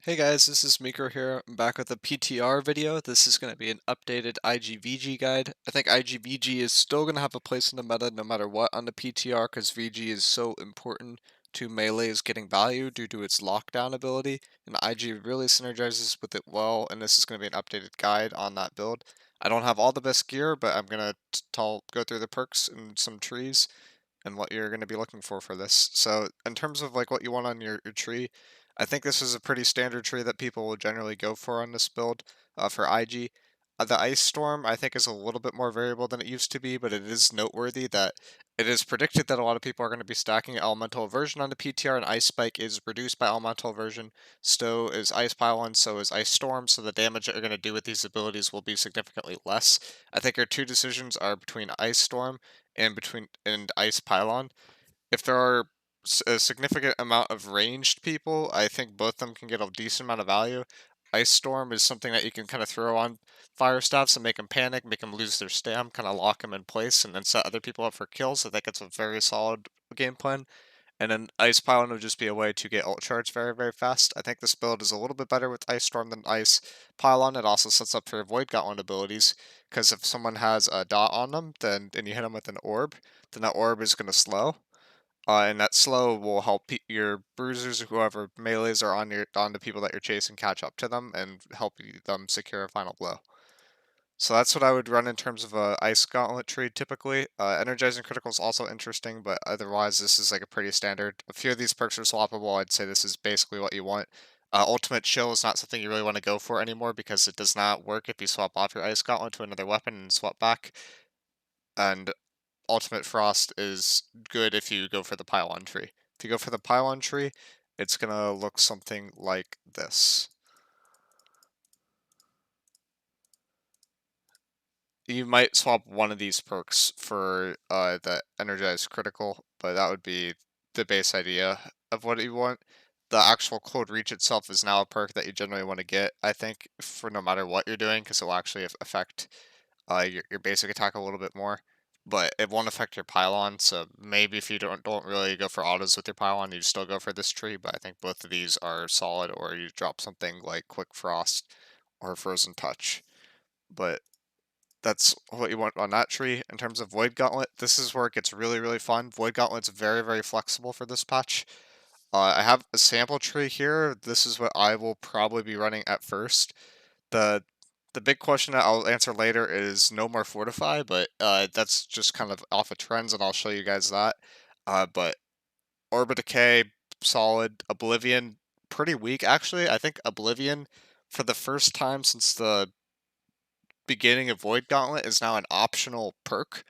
Hey guys, this is Miko here. I'm back with a PTR video. This is going to be an updated IGVG guide. I think IGVG is still going to have a place in the meta no matter what on the PTR because VG is so important to melee's getting value due to its lockdown ability, and IG really synergizes with it well, and this is going to be an updated guide on that build. I don't have all the best gear, but I'm going to go through the perks and some trees and what you're going to be looking for this. So in terms of like what you want on your tree, I think this is a pretty standard tree that people will generally go for on this build for IG. The Ice Storm I think is a little bit more variable than it used to be, but it is noteworthy that it is predicted that a lot of people are going to be stacking Elemental Aversion on the PTR, and Ice Spike is reduced by Elemental Aversion. Stow is Ice Pylon, so is Ice Storm, so the damage that you're going to do with these abilities will be significantly less. I think your two decisions are between Ice Storm and Ice Pylon. If there are a significant amount of ranged people, I think both of them can get a decent amount of value. Ice Storm is something that you can kind of throw on fire staffs and make them panic, make them lose their stam, kind of lock them in place, and then set other people up for kills. I think it's a very solid game plan. And then Ice Pylon would just be a way to get ult charge very, very fast. I think this build is a little bit better with Ice Storm than Ice Pylon. It also sets up for Void Gauntlet abilities, because if someone has a dot on them, then and you hit them with an orb, then that orb is going to slow. And that slow will help your bruisers, whoever melees are on the people that you're chasing, catch up to them and help them secure a final blow. So that's what I would run in terms of a Ice Gauntlet trade typically. Energizing Critical is also interesting, but otherwise this is like a pretty standard. A few of these perks are swappable. I'd say this is basically what you want. Ultimate Chill is not something you really want to go for anymore because it does not work if you swap off your Ice Gauntlet to another weapon and swap back. And Ultimate Frost is good if you go for the Pylon tree. If you go for the Pylon tree, it's gonna look something like this. You might swap one of these perks for the Energized Critical, but that would be the base idea of what you want. The actual Cold Reach itself is now a perk that you generally want to get, I think, for no matter what you're doing, because it will actually affect your basic attack a little bit more. But it won't affect your pylon, so maybe if you don't really go for autos with your pylon, you still go for this tree. But I think both of these are solid, or you drop something like Quick Frost or Frozen Touch. But that's what you want on that tree. In terms of Void Gauntlet, this is where it gets really, really fun. Void Gauntlet's very, very flexible for this patch. I have a sample tree here. This is what I will probably be running at first. The the big question that I'll answer later is no more Fortify, but that's just kind of off of trends, and I'll show you guys that. But Orb of Decay, solid. Oblivion, pretty weak, actually. I think Oblivion, for the first time since the beginning of Void Gauntlet, is now an optional perk.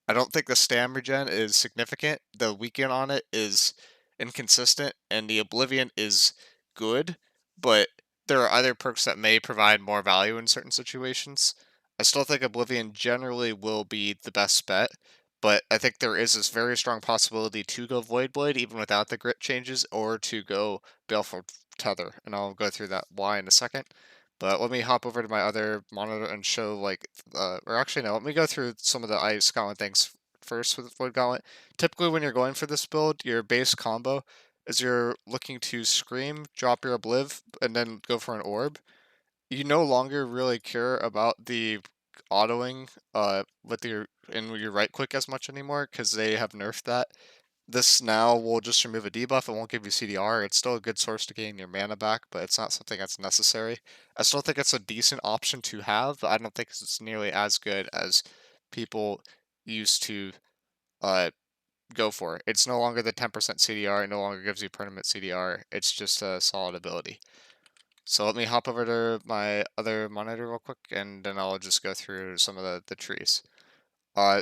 I don't think the stam regen is significant. The weekend on it is inconsistent, and the Oblivion is good, but there are other perks that may provide more value in certain situations. I still think Oblivion generally will be the best bet, but I think there is this very strong possibility to go Void Blade even without the grit changes, or to go Baleful Tether, and I'll go through that why in a second. But let me hop over to my other monitor and show like, or actually no, let me go through some of the Ice Gauntlet things first with Void Gauntlet. Typically when you're going for this build, your base combo is you're looking to Scream, drop your Obliv, and then go for an Orb. You no longer really care about the autoing with your right click as much anymore because they have nerfed that. This now will just remove a debuff. It won't give you CDR. It's still a good source to gain your mana back, but it's not something that's necessary. I still think it's a decent option to have, but I don't think it's nearly as good as people used to uh, go for. It's no longer the 10% CDR. It no longer gives you permanent CDR. It's just a solid ability. So let me hop over to my other monitor real quick, and then I'll just go through some of the trees.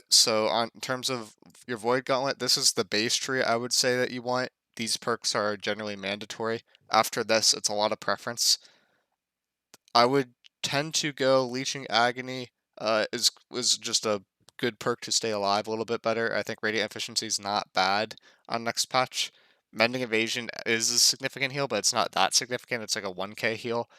So in terms of your Void Gauntlet, this is the base tree I would say that you want. These perks are generally mandatory. After this, it's a lot of preference. I would tend to go Leeching Agony is just a good perk to stay alive a little bit better. I think Radiant Efficiency is not bad on next patch. Mending Evasion is a significant heal, but it's not that significant. It's like a 1k heal.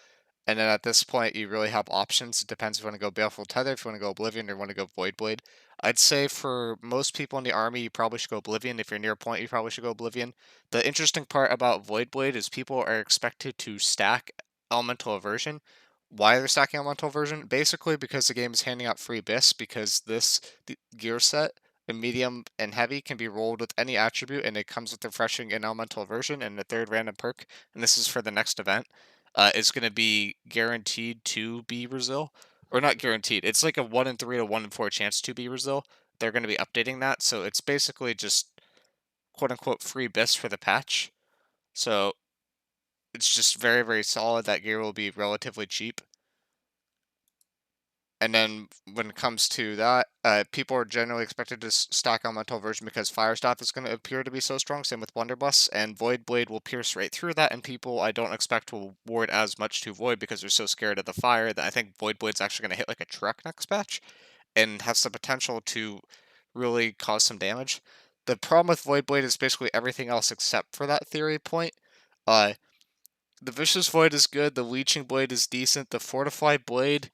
And then at this point, you really have options. It depends if you want to go Baleful Tether, if you want to go Oblivion, or you want to go Void Blade. I'd say for most people in the army, you probably should go Oblivion. If you're near a point, you probably should go Oblivion. The interesting part about Void Blade is people are expected to stack Elemental Aversion. Why they're stacking Elemental Aversion? Basically because the game is handing out free Abyss, because the gear set, in medium and heavy, can be rolled with any attribute, and it comes with refreshing and Elemental Aversion, and the third random perk, and this is for the next event, is going to be guaranteed to be resil, or not guaranteed. It's like a 1 in 3 to 1 in 4 chance to be Brazil. They're going to be updating that, so it's basically just quote unquote free bis for the patch. So it's just very, very solid. That gear will be relatively cheap. And then when it comes to that, people are generally expected to stack Elemental Version because Fire Staff is going to appear to be so strong. Same with Blunderbuss, and Void Blade will pierce right through that. And people I don't expect will ward as much to Void because they're so scared of the fire that I think Void Blade's actually going to hit like a truck next patch, and has the potential to really cause some damage. The problem with Void Blade is basically everything else except for that theory point. Uh, the Vicious Void is good. The Leeching Blade is decent. The Fortified Blade,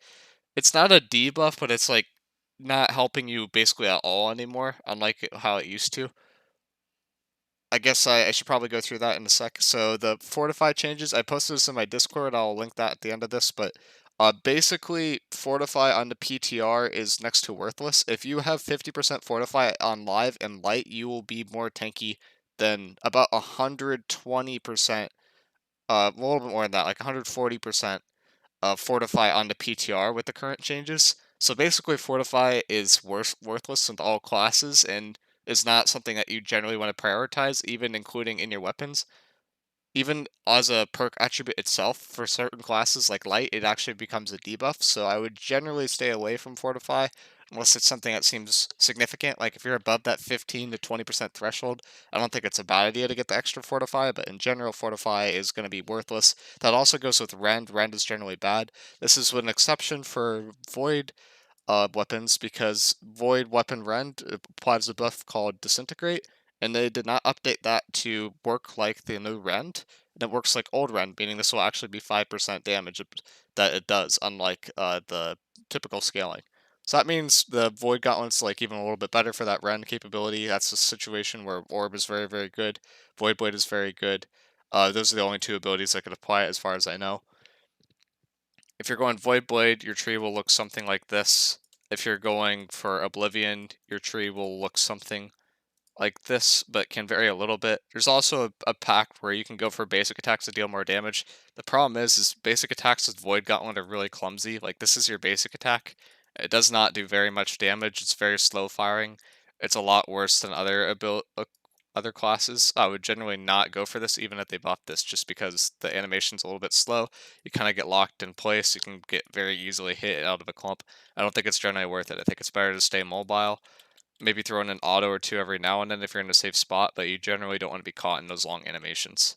it's not a debuff, but it's like not helping you basically at all anymore, unlike how it used to. I guess I should probably go through that in a sec. So the Fortify changes, I posted this in my Discord. I'll link that at the end of this, but basically Fortify on the PTR is next to worthless. If you have 50% Fortify on live and light, you will be more tanky than about 120%, a little bit more than that, like 140% Fortify on the PTR with the current changes. So basically, Fortify is worthless in all classes and is not something that you generally want to prioritize, even including in your weapons. Even as a perk attribute itself, for certain classes like Light, it actually becomes a debuff, so I would generally stay away from Fortify unless it's something that seems significant. Like if you're above that 15 to 20% threshold, I don't think it's a bad idea to get the extra Fortify, but in general, Fortify is going to be worthless. That also goes with Rend. Rend is generally bad. This is an exception for Void weapons, because Void Weapon Rend applies a buff called Disintegrate, and they did not update that to work like the new Rend. And it works like old Rend, meaning this will actually be 5% damage that it does, unlike the typical scaling. So that means the Void Gauntlet's like even a little bit better for that Rend capability. That's a situation where Orb is very, very good. Void Blade is very good. Those are the only two abilities that could apply it as far as I know. If you're going Void Blade, your tree will look something like this. If you're going for Oblivion, your tree will look something like this, but can vary a little bit. There's also a pack where you can go for basic attacks to deal more damage. The problem is basic attacks with Void Gauntlet are really clumsy. Like, this is your basic attack. It does not do very much damage. It's very slow firing. It's a lot worse than other classes. I would generally not go for this even if they buffed this, just because the animation's a little bit slow. You kind of get locked in place. You can get very easily hit out of a clump. I don't think it's generally worth it. I think it's better to stay mobile. Maybe throw in an auto or two every now and then if you're in a safe spot, but you generally don't want to be caught in those long animations.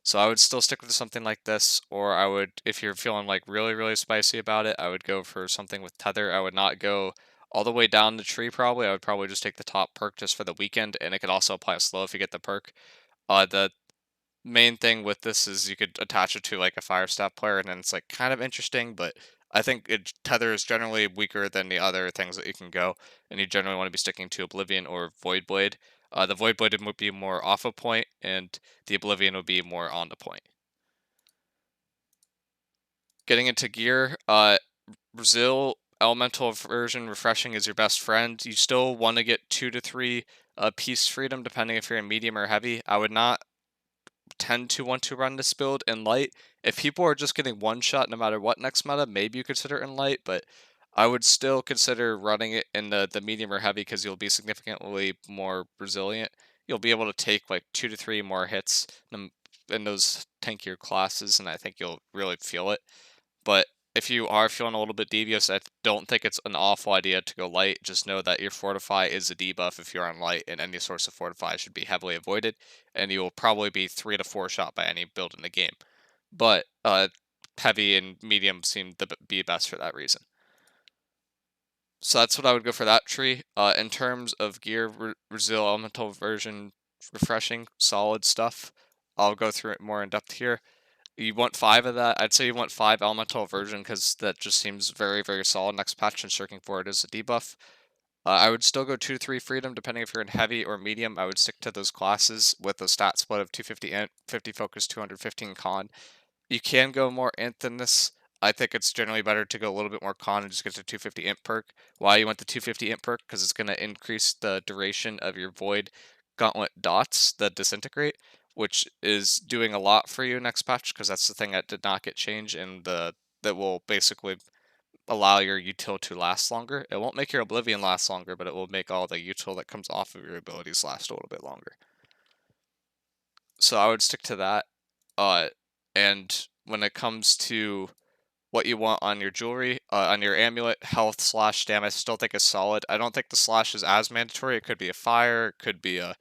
So I would still stick with something like this, or I would, if you're feeling like really, really spicy about it, I would go for something with tether. I would not go all the way down the tree probably. I would probably just take the top perk just for the weekend, and it could also apply slow if you get the perk. The main thing with this is you could attach it to like a fire staff player, and then it's like kind of interesting, but I think tether is generally weaker than the other things that you can go, and you generally want to be sticking to Oblivion or Void Blade. The Void Blade would be more off a point, and the Oblivion would be more on the point. Getting into gear, Brazil Elemental Version Refreshing is your best friend. You still want to get 2 to 3 piece freedom depending if you're in medium or heavy. I would not tend to want to run this build in light. If people are just getting one shot no matter what next meta, maybe you consider it in light, but I would still consider running it in the medium or heavy because you'll be significantly more resilient. You'll be able to take like 2 to 3 more hits in those tankier classes, and I think you'll really feel it. But if you are feeling a little bit devious, I don't think it's an awful idea to go light. Just know that your Fortify is a debuff if you're on light, and any source of Fortify should be heavily avoided, and you will probably be 3 to 4 shot by any build in the game. But heavy and medium seem to be best for that reason. So that's what I would go for that tree. In terms of gear, Resil Elemental Version Refreshing, solid stuff. I'll go through it more in depth here. You want 5 of that. I'd say you want 5 Elemental Version because that just seems very, very solid next patch, and searching for it is a debuff. I would still go 2 to 3 freedom depending if you're in heavy or medium. I would stick to those classes with a stat split of 250 int, 50 focus, 215 con. You can go more int than this. I think it's generally better to go a little bit more con and just get the 250 int perk. Why you want the 250 int perk? Because it's going to increase the duration of your void gauntlet dots that disintegrate, which is doing a lot for you next patch, because that's the thing that did not get changed, and that will basically allow your util to last longer. It won't make your oblivion last longer, but it will make all the util that comes off of your abilities last a little bit longer. So I would stick to that. And when it comes to what you want on your jewelry, on your amulet, health slash stam, I still think is solid. I don't think the slash is as mandatory. It could be a fire, it could be a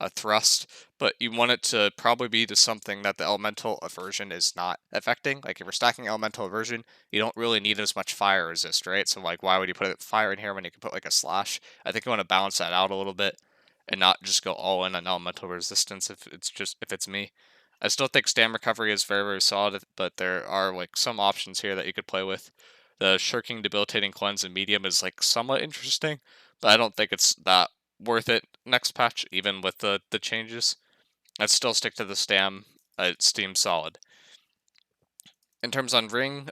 thrust, but you want it to probably be to something that the elemental aversion is not affecting. Like if you're stacking elemental aversion, you don't really need as much fire resist, right? So like, why would you put fire in here when you can put like a slash? I think you want to balance that out a little bit and not just go all in on elemental resistance if it's me. I still think stam recovery is very, very solid, but there are like some options here that you could play with. The shirking, debilitating cleanse, and medium is like somewhat interesting, but I don't think it's that worth it next patch, even with the changes. I'd still stick to the stam. It seems solid. In terms on ring,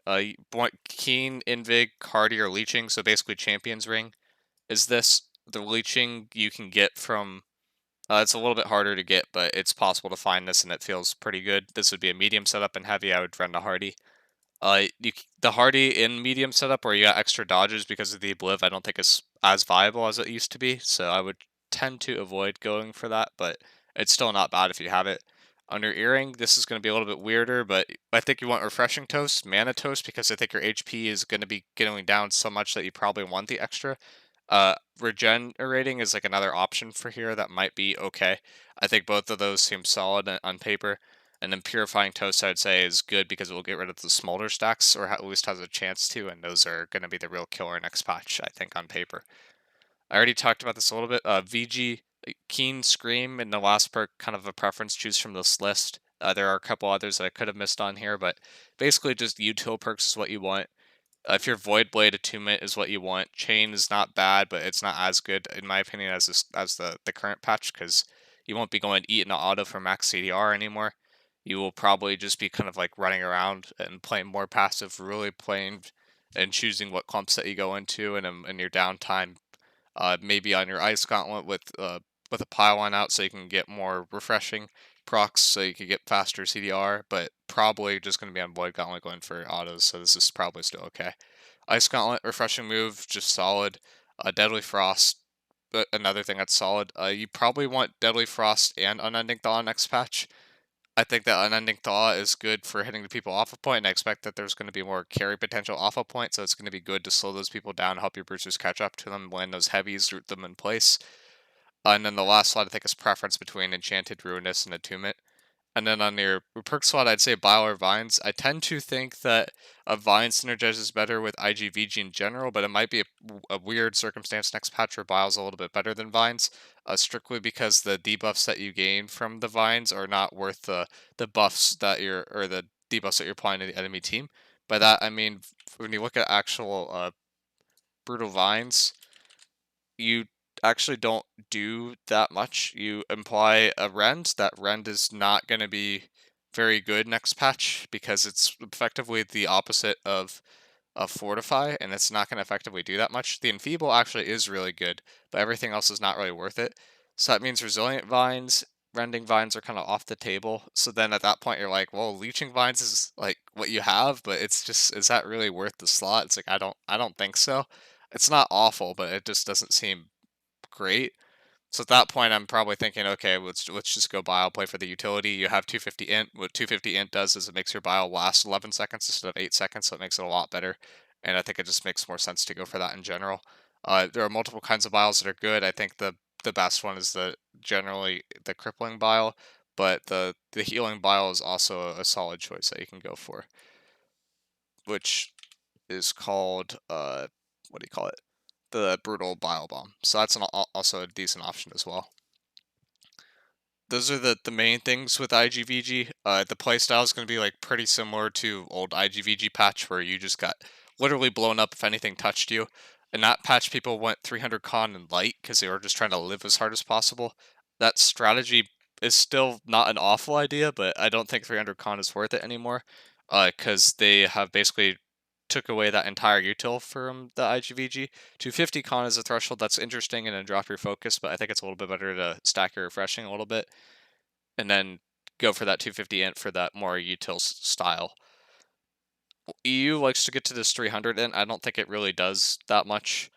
keen, invig, hearty, or leeching. So basically, champions ring is this. The leeching you can get from it's a little bit harder to get, but it's possible to find this, and it feels pretty good. This would be a medium setup, and heavy, I would run a hardy. The hardy in medium setup where you got extra dodges because of the obliv, I don't think is as viable as it used to be, so I would tend to avoid going for that, but it's still not bad if you have it. Under earring, this is going to be a little bit weirder, but I think you want refreshing toast, mana toast, because I think your HP is going to be going down so much that you probably want the extra. Regenerating is like another option for here that might be okay. I think both of those seem solid on paper. And then purifying toast, I would say, is good because it will get rid of the smolder stacks, or at least has a chance to, and those are going to be the real killer next patch, I think, on paper. I already talked about this a little bit. VG, Keen, Scream, and the last perk, kind of a preference, choose from this list. There are a couple others that I could have missed on here, but basically just util perks is what you want. If your Void Blade attunement is what you want, Chain is not bad, but it's not as good in my opinion as the current patch, because you won't be going eat an auto for max CDR anymore. You will probably just be kind of like running around and playing more passive, really playing and choosing what clumps that you go into in your downtime. Maybe on your Ice Gauntlet with a pylon out so you can get more refreshing procs so you can get faster CDR, but probably just going to be on Void Gauntlet going for autos, so this is probably still okay. Ice Gauntlet, refreshing move, just solid. Deadly Frost, another thing that's solid. You probably want Deadly Frost and Unending Thaw next patch. I think that Unending Thaw is good for hitting the people off a point, and I expect that there's going to be more carry potential off a point, so it's going to be good to slow those people down, help your bruisers catch up to them, land those heavies, root them in place. And then the last slot I think is preference between enchanted, ruineous, and attunement. And then on your perk slot, I'd say bile or vines. I tend to think that a vine synergizes better with IGVG in general, but it might be a weird circumstance next patch where bile's a little bit better than vines, strictly because the debuffs that you gain from the vines are not worth the buffs that or the debuffs that you're applying to the enemy team. By that I mean when you look at actual brutal vines, you actually don't do that much. You imply a rend. That rend is not going to be very good next patch because it's effectively the opposite of fortify, and it's not going to effectively do that much. The enfeeble actually is really good, but everything else is not really worth it. So that means resilient vines, rending vines are kind of off the table. So then at that point you're like, well, leeching vines is like what you have, but it's just, is that really worth the slot? It's like I don't think so. It's not awful, but it just doesn't seem great. So at that point, I'm probably thinking, okay, let's just go bile, play for the utility. You have 250 int. What 250 int does is it makes your bile last 11 seconds instead of 8 seconds, so it makes it a lot better. And I think it just makes more sense to go for that in general. There are multiple kinds of biles that are good. I think the best one is generally the crippling bile, but the healing bile is also a solid choice that you can go for, which is called what do you call it? The brutal bile bomb. So that's also a decent option as well. Those are the main things with IGVG. The playstyle is going to be like pretty similar to old IGVG patch where you just got literally blown up if anything touched you. In that patch, people went 300 con and light because they were just trying to live as hard as possible. That strategy is still not an awful idea, but I don't think 300 con is worth it anymore because they have basically took away that entire util from the IGVG. 250 con is a threshold that's interesting and then drop your focus, but I think it's a little bit better to stack your refreshing a little bit and then go for that 250 int for that more util style. EU likes to get to this 300 int. I don't think it really does that much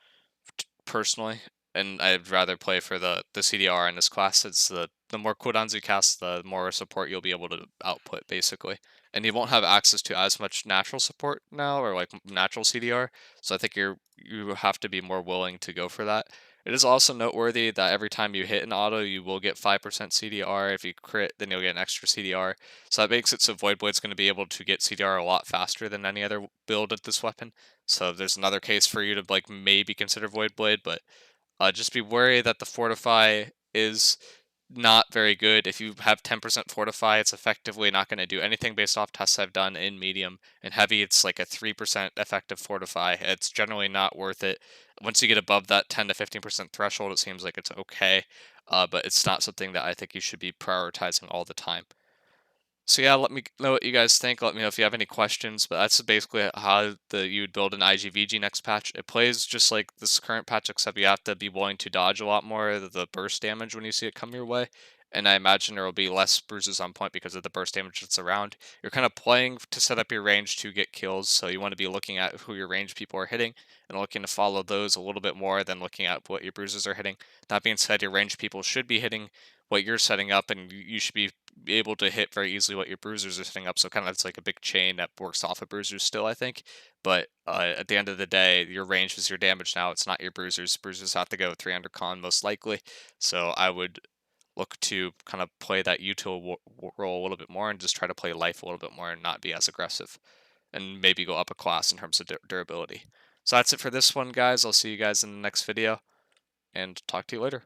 personally, and I'd rather play for the CDR in this class. It's the more cooldowns you cast, the more support you'll be able to output, basically. And you won't have access to as much natural support now, or like natural CDR. So I think you have to be more willing to go for that. It is also noteworthy that every time you hit an auto, you will get 5% CDR. If you crit, then you'll get an extra CDR. So that makes it so Voidblade's going to be able to get CDR a lot faster than any other build at this weapon. So there's another case for you to like maybe consider Voidblade, but just be wary that the Fortify is not very good. If you have 10% Fortify, it's effectively not going to do anything based off tests I've done in medium. And heavy, it's like a 3% effective Fortify. It's generally not worth it. Once you get above that 10 to 15% threshold, it seems like it's okay, but it's not something that I think you should be prioritizing all the time. So yeah, let me know what you guys think. Let me know if you have any questions. But that's basically how you would build an IGVG next patch. It plays just like this current patch, except you have to be willing to dodge a lot more of the burst damage when you see it come your way. And I imagine there will be less bruises on point because of the burst damage that's around. You're kind of playing to set up your range to get kills, so you want to be looking at who your range people are hitting and looking to follow those a little bit more than looking at what your bruises are hitting. That being said, your range people should be hitting what you're setting up, and you should be able to hit very easily what your bruisers are setting up. So kind of it's like a big chain that works off of bruisers still, I think. But at the end of the day, your range is your damage now. It's not your bruisers. Bruisers have to go 300 con most likely. So I would look to kind of play that util role a little bit more and just try to play life a little bit more and not be as aggressive. And maybe go up a class in terms of durability. So that's it for this one, guys. I'll see you guys in the next video and talk to you later.